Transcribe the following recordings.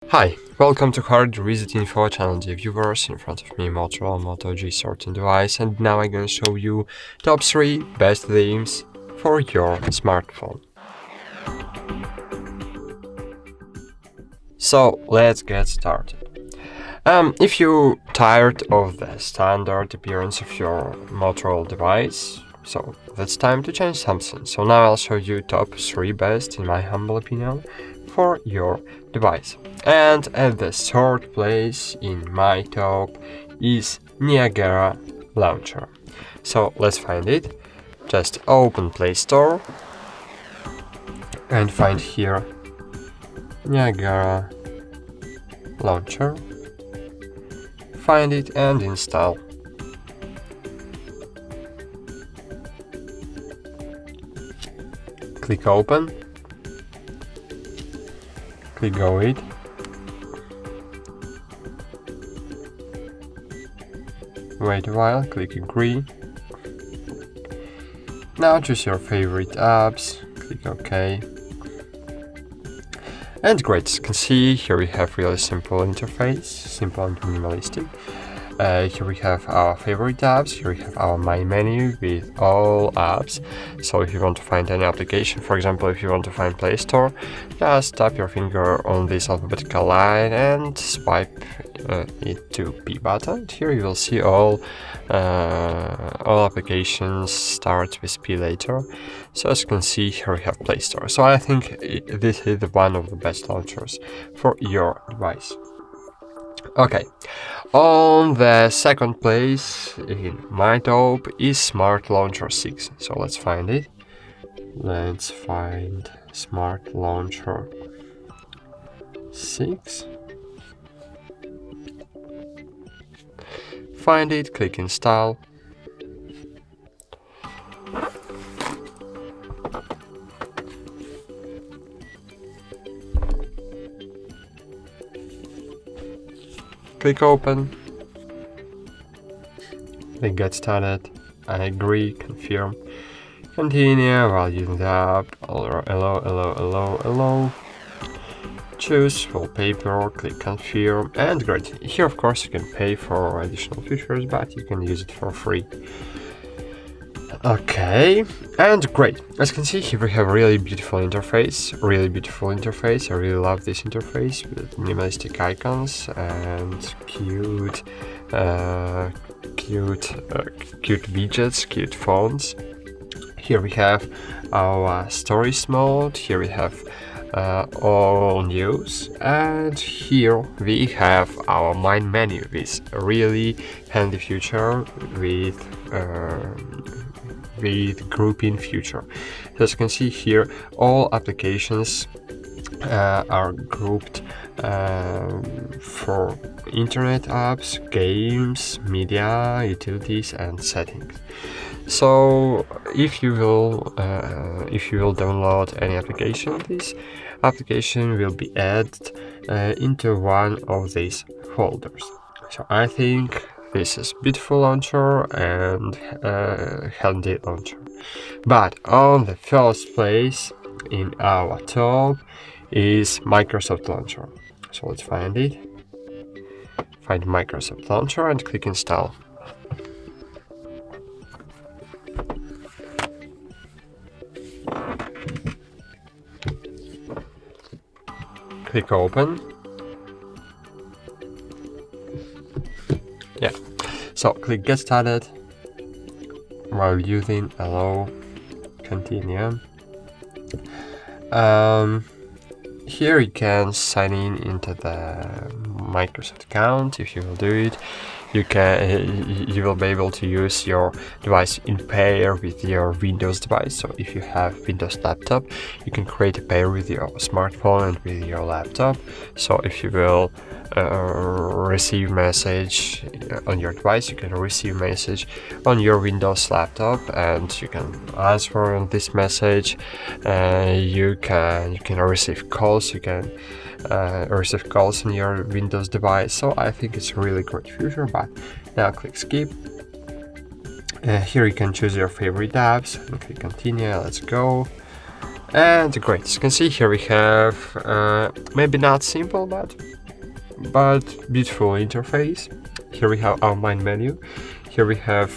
Hi, welcome to HardReset.Info channel, dear viewers. In front of me, Motorola Moto G13 device, and now I'm gonna show you top 3 best themes for your smartphone. So let's get started. If you're tired of the standard appearance of your Motorola device, so it's time to change something. So now I'll show you top 3 best, in my humble opinion, for your device. And at the third place in my top is Niagara Launcher. So let's find it. Just open Play Store and find here Niagara Launcher. Find it and install. Click open. Click go it. Wait a while, click agree. Now choose your favorite apps, click OK. And great, as you can see, here we have really simple interface, simple and minimalistic. Here we have our favorite apps, here we have our My menu with all apps. So if you want to find any application, for example, if you want to find Play Store, just tap your finger on this alphabetical line and swipe it to P button. Here you will see all applications start with P later. So as you can see, here we have Play Store. So I think this is one of the best launchers for your device. Okay, on the second place in my top is Smart Launcher 6. So let's find it. Let's find Smart Launcher 6. Find it, click install. Click open. Then get started. I agree, confirm, continue while using the app. Allow. Choose wallpaper, click confirm, and great. Here, of course, you can pay for additional features, but you can use it for free. Okay, and great. As you can see, here we have a really beautiful interface. I really love this interface with minimalistic icons and cute widgets, cute fonts. Here we have our stories mode. Here we have all news, and here we have our My menu with a really handy feature with grouping feature. So as you can see here, all applications are grouped for internet apps, games, media, utilities, and settings. So if you will download any application, this application will be added into one of these folders. So I think this is beautiful launcher and handy launcher. But on the first place in our top is Microsoft Launcher. So let's find it. Find Microsoft Launcher and click install. Click open. Yeah, so click get started while using, allow, continue. Here you can sign in into the Microsoft account. If you will do it, you will be able to use your device in pair with your Windows device. So if you have Windows laptop, you can create a pair with your smartphone and with your laptop. So if you will receive message on your device, you can receive message on your Windows laptop, and you can answer on this message. You can receive calls. You can receive calls on your Windows device. So I think it's a really great feature. But now click skip. Here you can choose your favorite apps and click continue. Let's go. And great, as you can see here we have maybe not simple but beautiful interface. Here we have our main menu. Here we have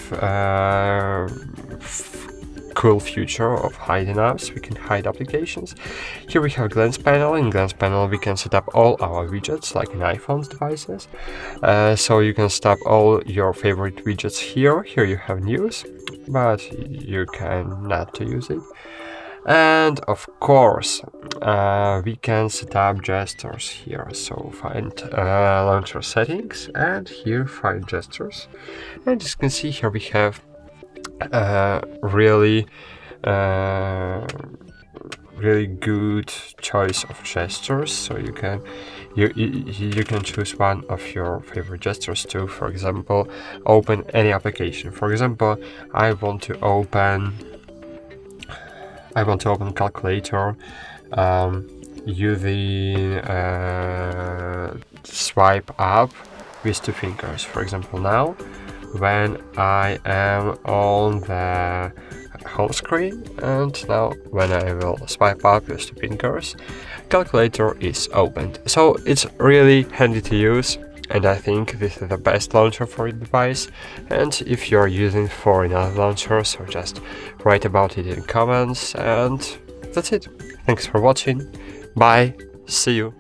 cool feature of hiding apps. We can hide applications. Here we have glance panel. In glance panel we can set up all our widgets like in iPhone's devices. So you can set up all your favorite widgets here. Here you have news, but you can not to use it. And of course, we can set up gestures here. So find launcher settings, and here find gestures. And as you can see here, we have really good choice of gestures. So you can choose one of your favorite gestures to, for example, open any application. For example, I want to open calculator using swipe up with 2 fingers. For example, now when I am on the home screen, and now when I will swipe up with 2 fingers, calculator is opened. So it's really handy to use, and I think this is the best launcher for your device. And if you're using for another launcher, so just write about it in comments, and that's it. Thanks for watching. Bye. See you.